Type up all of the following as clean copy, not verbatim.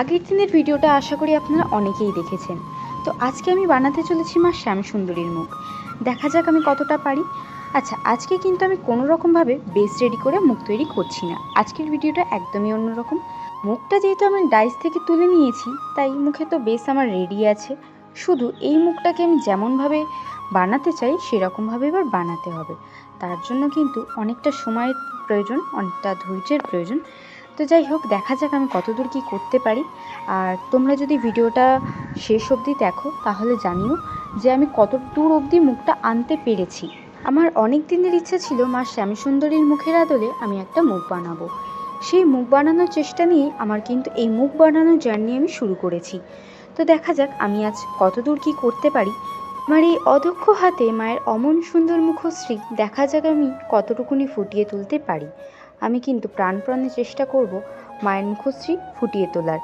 আগের দিনের ভিডিওটা আশা করি আপনারা অনেকেই দেখেছেন। তো আজকে আমি বানাতে চলেছি মা শ্যামসুন্দরীর মুখ। দেখা যাক আমি কতটা পারি। আচ্ছা, আজকে কিন্তু আমি কোনো রকমভাবে বেস রেডি করে মুখ তৈরি করছি না। আজকের ভিডিওটা একদমই অন্যরকম। মুখটা যেহেতু আমি ডাইস থেকে তুলে নিয়েছি, তাই মুখে তো বেস আমার রেডি আছে। শুধু এই মুখটাকে আমি যেমনভাবে বানাতে চাই সেরকমভাবে এবার বানাতে হবে। তার জন্য কিন্তু অনেকটা সময়ের প্রয়োজন, অনেকটা ধৈর্যের প্রয়োজন। তো যাই হোক, দেখা যাক আমি কতদূর কী করতে পারি। আর তোমরা যদি ভিডিওটা শেষ অবধি দেখো তাহলে জানিও যে আমি কতদূর অবধি মুখটা আনতে পেরেছি। আমার অনেক দিনের ইচ্ছা ছিল মা শ্যামসুন্দরীর মুখের আদলে আমি একটা মুখ বানাবো। সেই মুখ বানানোর চেষ্টা নিয়ে আমার কিন্তু এই মুখ বানানোর জার্নি আমি শুরু করেছি। তো দেখা যাক আমি আজ কতদূর কী করতে পারি। আমার এই অদক্ষ হাতে মায়ের অমন সুন্দর মুখশ্রী দেখা যাক আমি কতটুকুনি ফুটিয়ে তুলতে পারি। আমি কিন্তু প্রাণপণে চেষ্টা করব মায়ের মুখশ্রী ফুটিয়ে তোলার।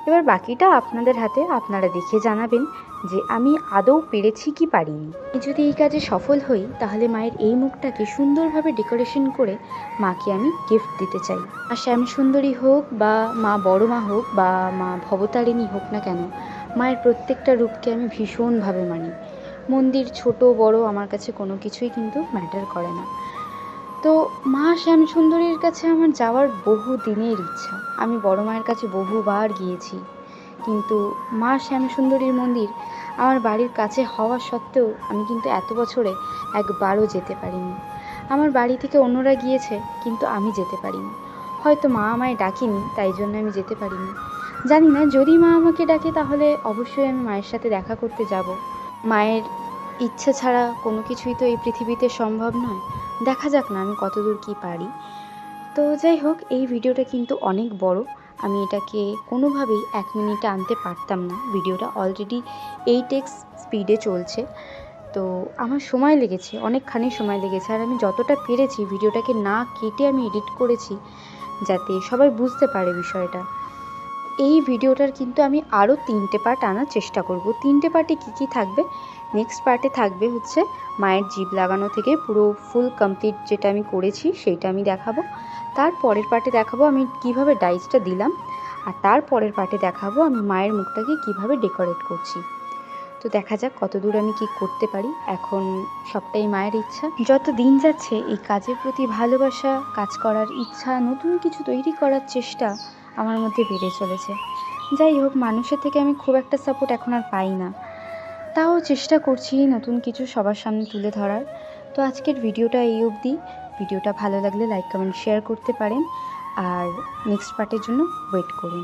এবার বাকিটা আপনাদের হাতে, আপনারা দেখে জানাবেন যে আমি আদৌ পেরেছি কি পারিনি। যদি এই কাজে সফল হই তাহলে মায়ের এই মুখটাকে সুন্দরভাবে ডেকোরেশন করে মাকে আমি গিফট দিতে চাই। আর শ্যামসুন্দরী হোক বা মা বড় মা হোক বা মা ভবতারিণী হোক না কেন, মায়ের প্রত্যেকটা রূপকে আমি ভীষণভাবে মানি। মন্দির ছোট বড় আমার কাছে কোনো কিছুই কিন্তু ম্যাটার করে না। তো মা শ্যামসুন্দরীর কাছে আমার যাওয়ার বহু দিনের ইচ্ছা। আমি বড় মায়ের কাছে বহুবার গিয়েছি, কিন্তু মা শ্যামসুন্দরীর মন্দির আমার বাড়ির কাছে হওয়া সত্ত্বেও আমি কিন্তু এত বছরে একবারও যেতে পারিনি। আমার বাড়ি থেকে অন্যরা গিয়েছে, কিন্তু আমি যেতে পারিনি। হয়তো মা আমায় ডাকেনি, তাই জন্য আমি যেতে পারিনি। জানি না, যদি মা আমাকে ডাকে তাহলে অবশ্যই আমি মায়ের সাথে দেখা করতে যাব। মায়ের ইচ্ছে ছাড়া কোনো কিছুই তো এই পৃথিবীতে সম্ভব নয়। দেখা যাক না আমি কতদূর কী পারি। তো যাই হোক, এই ভিডিওটা কিন্তু অনেক বড়। আমি এটাকে কোনোভাবেই 1 মিনিটে আনতে পারতাম না। ভিডিওটা অলরেডি 8x স্পিডে চলছে। তো আমার সময় লেগেছে, অনেকখানি সময় লেগেছে। আর আমি যতটা পেরেছি ভিডিওটাকে না কেটে আমি এডিট করেছি, যাতে সবাই বুঝতে পারে বিষয়টা। এই ভিডিওটার কিন্তু আমি আরও 3টে পার্ট আনার চেষ্টা করব। 3টে পার্টে কী কী থাকবে? নেক্সট পার্টে থাকবে হচ্ছে মায়ের জিভ লাগানো থেকে পুরো ফুল কমপ্লিট যেটা আমি করেছি সেইটা আমি দেখাবো। তার পরের পার্টে দেখাবো আমি কিভাবে ডাইসটা দিলাম। আর তার পরের পার্টে দেখাবো আমি মায়ের মুখটাকে কিভাবে ডেকোরেট করছি। তো দেখা যাক কতদূর আমি কি করতে পারি। এখন সবটাই মায়ের ইচ্ছা। যত দিন যাচ্ছে এই কাজের প্রতি ভালোবাসা, কাজ করার ইচ্ছা, নতুন কিছু তৈরি করার চেষ্টা আমার মধ্যে বেড়ে চলেছে। যাই হোক, মানুষের থেকে আমি খুব একটা সাপোর্ট এখন আর পাই না, তাও চেষ্টা করছি নতুন কিছু সবার সামনে তুলে ধরার। তো আজকের ভিডিওটা এই অবধি। ভিডিওটা ভালো লাগলে লাইক কমেন্ট শেয়ার করতে পারেন, আর নেক্সট পার্টের জন্য ওয়েট করুন।